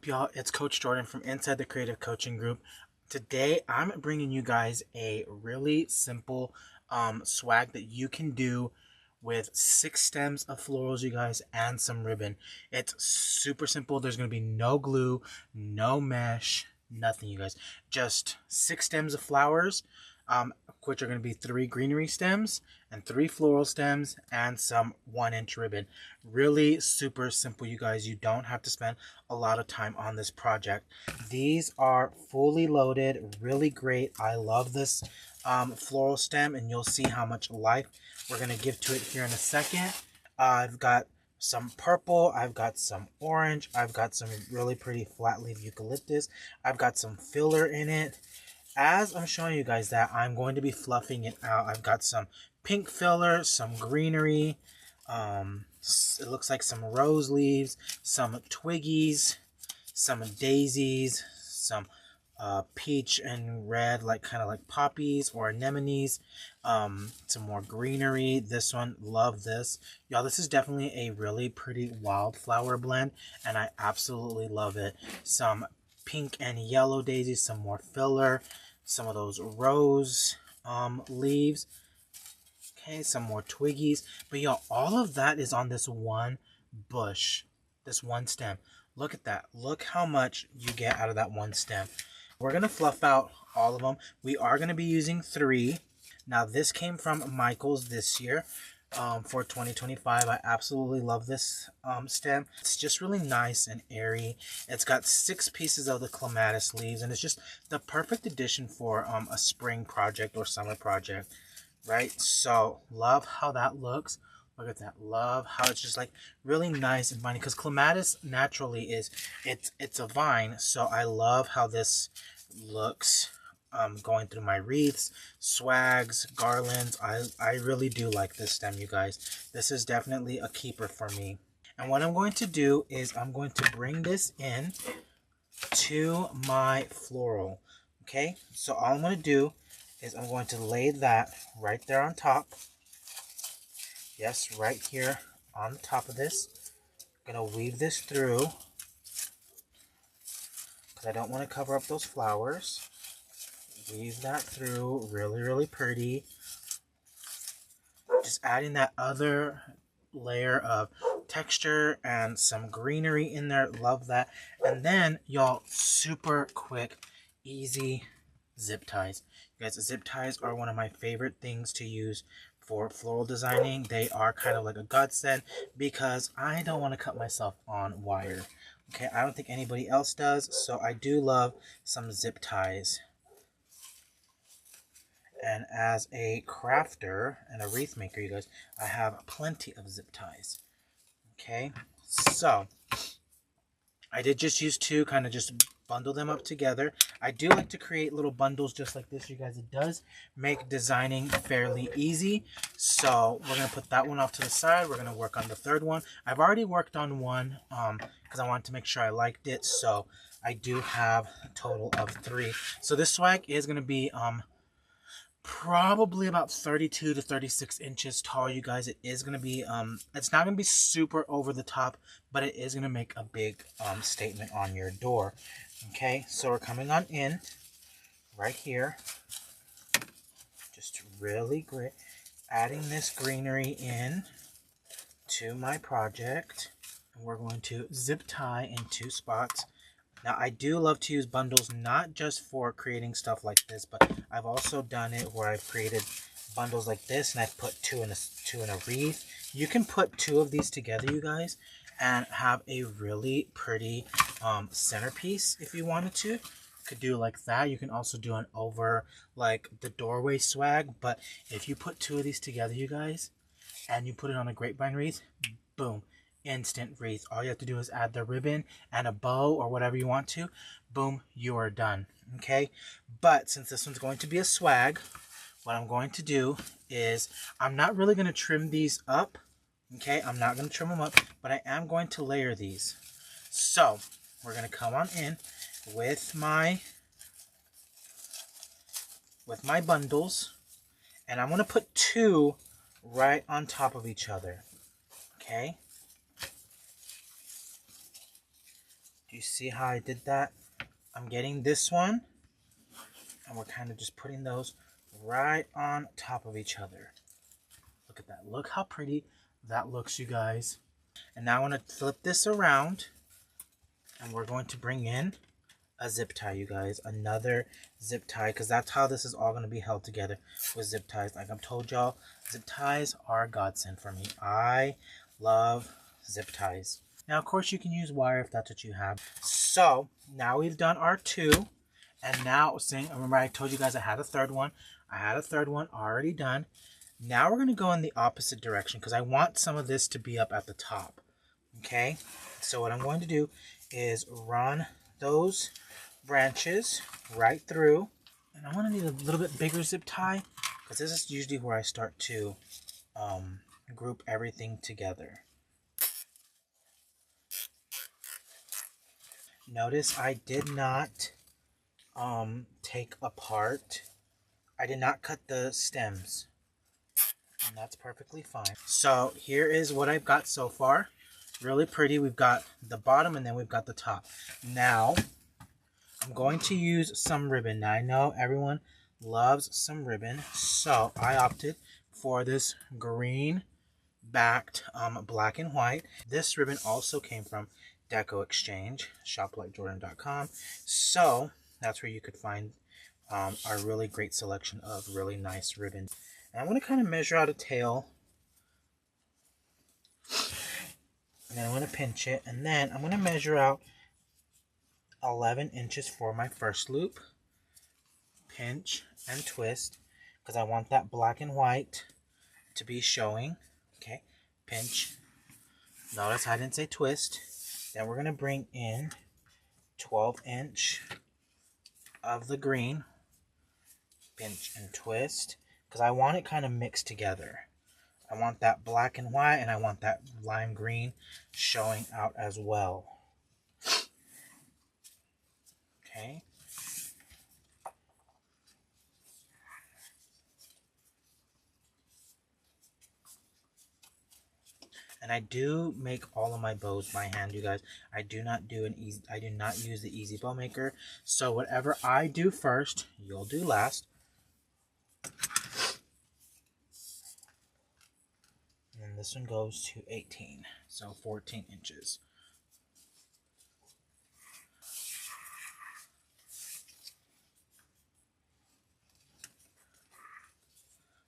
up, y'all? It's Coach Jordan from inside the Creative Coaching Group. Today, I'm bringing you guys a really simple swag that you can do with 6 stems of florals, you guys, and some ribbon. It's super simple. There's going to be no glue, no mesh, nothing, you guys. Just 6 stems of flowers, which are going to be 3 greenery stems and 3 floral stems and some 1-inch ribbon. Really super simple, you guys. You don't have to spend a lot of time on this project. These are fully loaded, really great. I love this floral stem, and you'll see how much life we're going to give to it here in a second. I've got some purple, I've got some orange, I've got some really pretty flat leaf eucalyptus, I've got some filler in it. As I'm showing you guys that, I'm going to be fluffing it out. I've got some pink filler, some greenery, it looks like some rose leaves, some twiggies, some daisies, some peach and red, kind of like poppies or anemones, some more greenery. This one, love this. Y'all, this is definitely a really pretty wildflower blend, and I absolutely love it. Some pink and yellow daisies, some more filler, some of those rose leaves. Okay, some more twiggies. But y'all, all of that is on this one bush, this one stem. Look at that. Look how much you get out of that one stem. We're going to fluff out all of them. We are going to be using 3. Now, this came from Michael's this year for 2025. I absolutely love this stem. It's just really nice and airy. It's got 6 pieces of the clematis leaves, and it's just the perfect addition for a spring project or summer project, right? So, love how that looks. Look at that. Love how it's just like really nice and viney, because clematis naturally is, it's a vine. So I love how this looks going through my wreaths, swags, garlands. I really do like this stem, you guys. This is definitely a keeper for me. And what I'm going to do is I'm going to bring this in to my floral. Okay, so all I'm going to do is I'm going to lay that right there on top. Yes, right here on the top of this. I'm going to weave this through because I don't want to cover up those flowers. Weave that through, really, really pretty. Just adding that other layer of texture and some greenery in there. Love that. And then, y'all, super quick, easy zip ties. You guys, zip ties are one of my favorite things to use for floral designing. They are kind of like a godsend because I don't want to cut myself on wire. Okay, I don't think anybody else does, so I do love some zip ties. And as a crafter and a wreath maker, you guys, I have plenty of zip ties. Okay, so I did just use 2, kind of just bundle them up together. I do like to create little bundles just like this, you guys. It does make designing fairly easy. So we're going to put that one off to the side. We're going to work on the 3rd one. I've already worked on one because I wanted to make sure I liked it. So I do have a total of 3. So this swag is going to be probably about 32 to 36 inches tall, you guys. It is going to be, it's not going to be super over the top, but it is going to make a big statement on your door. Okay, so we're coming on in right here. Just really great. Adding this greenery in to my project. And we're going to zip tie in 2 spots. Now, I do love to use bundles, not just for creating stuff like this, but I've also done it where I've created bundles like this, and I've put 2 in a wreath. You can put 2 of these together, you guys, and have a really pretty centerpiece if you wanted to. You could do like that. You can also do an over, like, the doorway swag, but if you put 2 of these together, you guys, and you put it on a grapevine wreath, boom. Instant wreath. All you have to do is add the ribbon and a bow or whatever you want to. Boom, you are done. Okay, but since this one's going to be a swag, what I'm going to do is I'm not really going to trim these up. Okay, I'm not going to trim them up, but I am going to layer these. So we're going to come on in with my bundles, and I'm going to put 2 right on top of each other. Okay. Do you see how I did that? I'm getting this one, and we're kind of just putting those right on top of each other. Look at that. Look how pretty that looks, you guys. And now I want to flip this around, and we're going to bring in a zip tie, you guys. Another zip tie, because that's how this is all going to be held together, with zip ties. Like I've told y'all, zip ties are a godsend for me. I love zip ties. Now, of course, you can use wire if that's what you have. So now we've done our two, and now remember I told you guys I had a third one. I had a third one already done. Now we're going to go in the opposite direction, because I want some of this to be up at the top. Okay, so what I'm going to do is run those branches right through, and I'm going to need a little bit bigger zip tie, because this is usually where I start to group everything together. Notice I did not take apart, I did not cut the stems, and that's perfectly fine. So here is what I've got so far. Really pretty. We've got the bottom and then we've got the top. Now I'm going to use some ribbon. Now I know everyone loves some ribbon, so I opted for this green backed black and white. This ribbon also came from DecoExchange, shoplikejordan.com. So that's where you could find our really great selection of really nice ribbons. And I'm going to kind of measure out a tail, and then I'm going to pinch it, and then I'm going to measure out 11 inches for my first loop. Pinch and twist, because I want that black and white to be showing. Okay, pinch. Notice I didn't say twist. Then we're going to bring in 12-inch of the green. Pinch and twist, because I want it kind of mixed together. I want that black and white, and I want that lime green showing out as well. Okay. And I do make all of my bows by hand, you guys. I do not use the easy bow maker. So whatever I do first, you'll do last. And this one goes to 18, so 14 inches.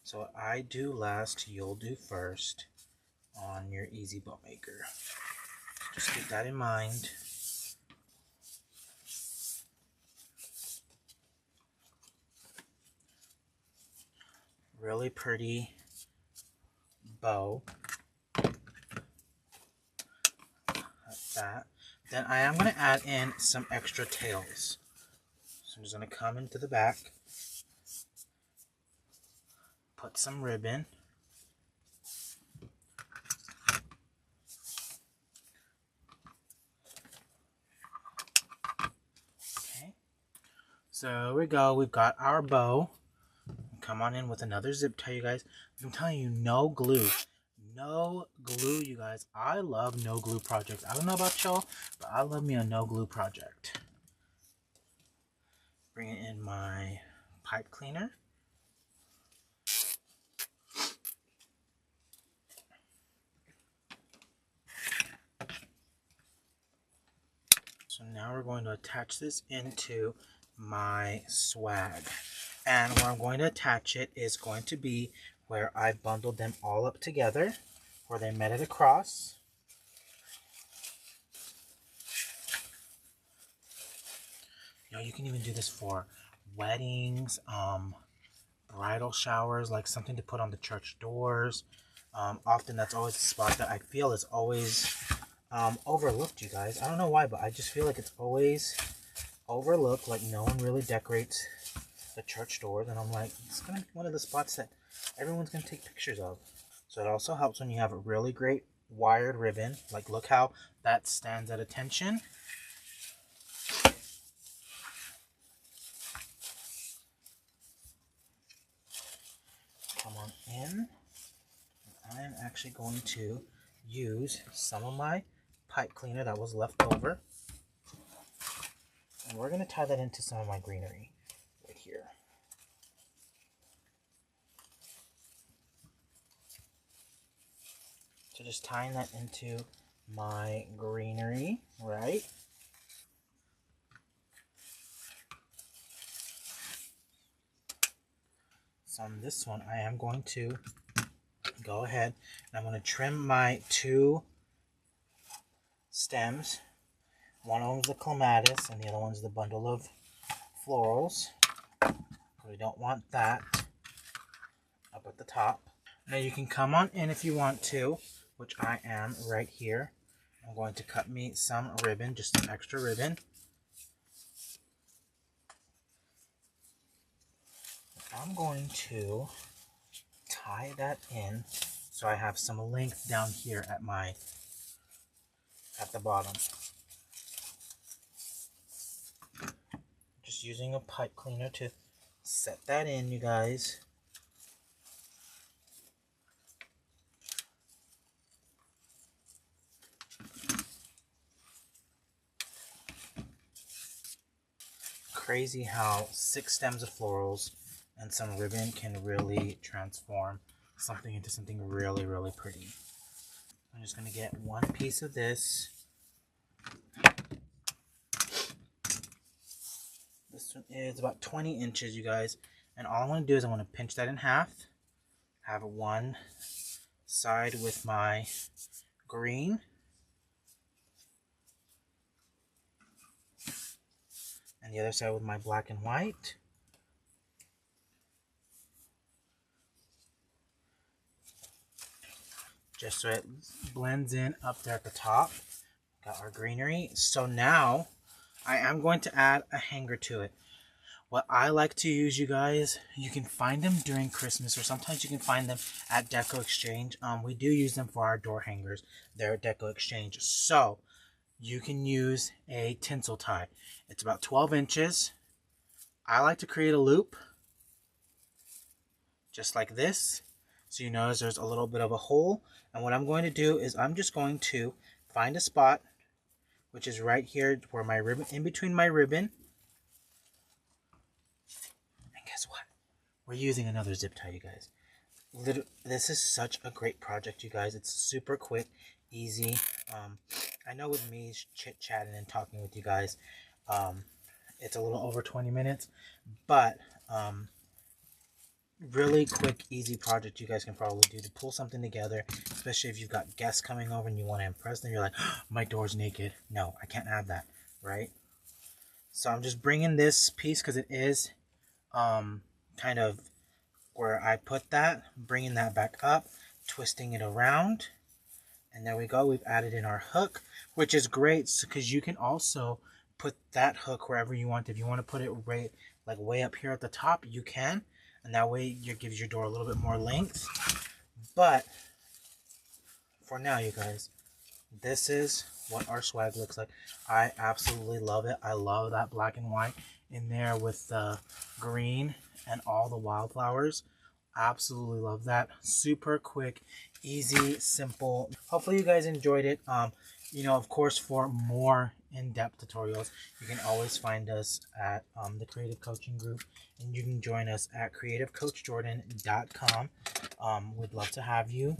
So what I do last, you'll do first on your easy bow maker. Just keep that in mind. Really pretty bow. Like that. Then I am going to add in some extra tails. So I'm just going to come into the back, put some ribbon, okay. So here we go. We've got our bow. Come on in with another zip tie, you guys. I'm telling you, no glue. No glue, you guys. I love no glue projects. I don't know about y'all, but I love me a no glue project. Bringing in my pipe cleaner. So now we're going to attach this into my swag. And where I'm going to attach it is going to be where I bundled them all up together, where they met it across. You know, you can even do this for weddings, bridal showers, like something to put on the church doors. Often that's always a spot that I feel is always overlooked, you guys. I don't know why, but I just feel like it's always overlooked, like no one really decorates the church doors, and I'm like, it's gonna be one of the spots that everyone's gonna take pictures of. So it also helps when you have a really great wired ribbon. Like, look how that stands at attention. Come on in. I am actually going to use some of my pipe cleaner that was left over. And we're going to tie that into some of my greenery right here. So just tying that into my greenery, right? So on this one, I am going to go ahead and I'm going to trim my 2 stems. One of them is the clematis and the other one's the bundle of florals. We don't want that up at the top. Now you can come on in if you want to, which I am right here. I'm going to cut me some ribbon, just some extra ribbon. I'm going to tie that in so I have some length down here at the bottom. Just using a pipe cleaner to set that in, you guys. Crazy how 6 stems of florals and some ribbon can really transform something into something really, really pretty. I'm just going to get one piece of this. This one is about 20 inches, you guys. And all I want to do is I want to pinch that in half. Have one side with my green. And the other side with my black and white. Just so it blends in up there at the top. Got our greenery. So now I am going to add a hanger to it. What I like to use, you guys, you can find them during Christmas or sometimes you can find them at DecoExchange. We do use them for our door hangers. They're at DecoExchange. So you can use a tinsel tie. It's about 12 inches. I like to create a loop just like this. So you notice there's a little bit of a hole. And what I'm going to do is I'm just going to find a spot, which is right here where my ribbon, in between my ribbon. And guess what? We're using another zip tie, you guys. This is such a great project, you guys. It's super quick, easy. I know with me chit-chatting and talking with you guys, it's a little over 20 minutes, but really quick, easy project you guys can probably do to pull something together, especially if you've got guests coming over and you want to impress them. You're like, oh, my door's naked. No, I can't have that, right? So I'm just bringing this piece because it is kind of where I put that, bringing that back up, twisting it around, and there we go. We've added in our hook, which is great because you can also put that hook wherever you want. If you want to put it right, like way up here at the top, you can. And that way it gives your door a little bit more length. But for now, you guys, this is what our swag looks like. I absolutely love it. I love that black and white in there with the green and all the wildflowers. Absolutely love that. Super quick, easy, simple. Hopefully you guys enjoyed it. You know, of course, for more in-depth tutorials, you can always find us at the Creative Coaching Group, and you can join us at creativecoachjordan.com. We'd love to have you.